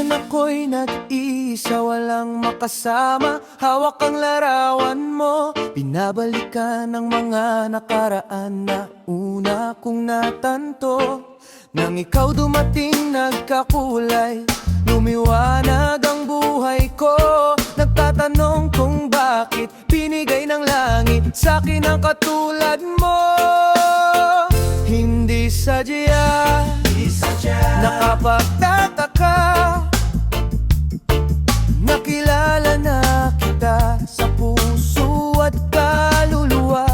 Minsan ako'y nag-iisa, walang makasama. Hawak ang larawan mo, binabalikan ang mga nakaraan na una kong natanto. Nang ikaw dumating, nagkakulay, lumiwanag ang buhay ko. Nagtatanong kung bakit binigay ng langit sa'kin ang katulad mo. Hindi sadya, nakapagtataka, nakilala na kita sa puso at kaluluwa.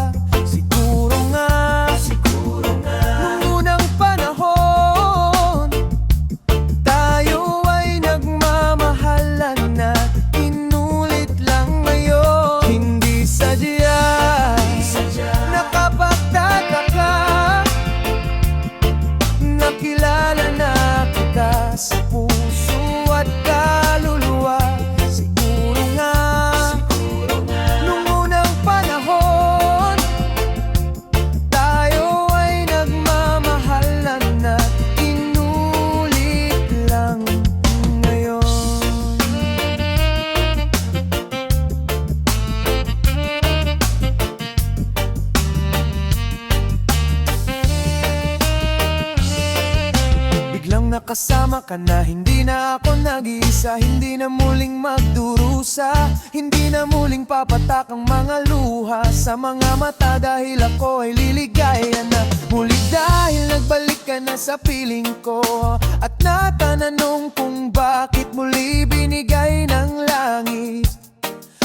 Siguro nga nung unang panahon, tayo ay nagmamahalan na inulit lang ngayon. Hindi sadya, nakapagtataka, nakilala na kita sa puso at kaluluwa. Siguro nga nung unang panahon, tayo ay nagmamahalan na inulit lang ngayon. Biglang nakasama ka na, hindi na ako nag-iisa. Hindi na muling magdurusa, hindi na muling papatak ang mga luha sa mga mata. Dahil ako ay liligaya na muli, dahil nagbalik ka na sa piling ko. At natananong kung bakit muli binigay ng langit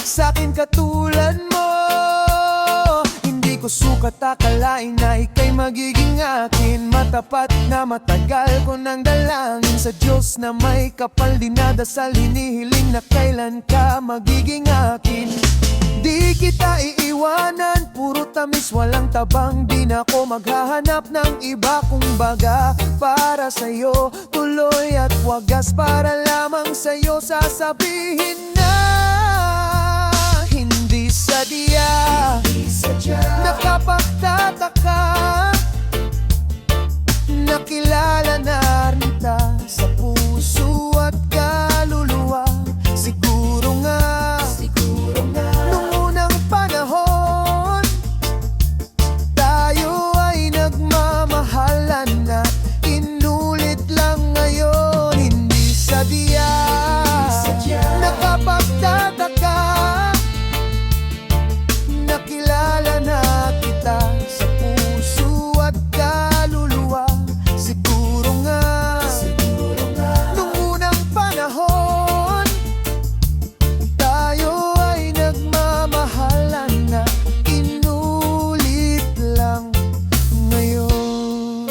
sa'kin katulad mo. Hindi ko sukat akalain na ika'y magiging akin. Matapat na matagal ko nang dalangin sa Diyos na may kapal dinadasal. Hinihiling na kailan ka magiging akin. Di kita iiwanan, puro tamis walang tabang. Di na ako maghahanap ng iba, kumbaga para sa'yo tuloy at wagas. Para lamang sa'yo sasabihin na hindi sadya, nakapagtataka, nakilala na rin kita sa puso at kaluluwa. Siguro nga nung unang panahon, tayo ay nagmamahalan na inulit lang ngayon. Hindi sadya, nakapagtataka, nakilala na kita sa puso at kaluluwa. Siguro nga nung unang panahon, tayo ay nagmamahalan na inulit lang ngayon.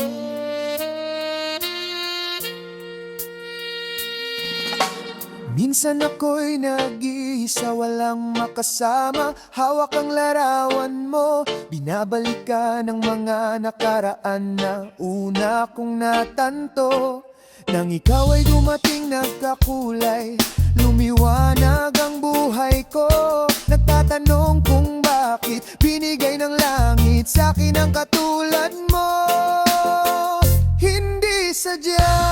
Minsan ako'y nag-iisa, walang makasama. Hawak ang larawan mo, binabalikan ang mga nakaraan na una kong natanto. Nang ikaw ay dumating, nagkakulay, lumiwanag ang buhay ko. Nagtatanong kung bakit binigay ng langit sa'kin ang katulad mo. Hindi sadya,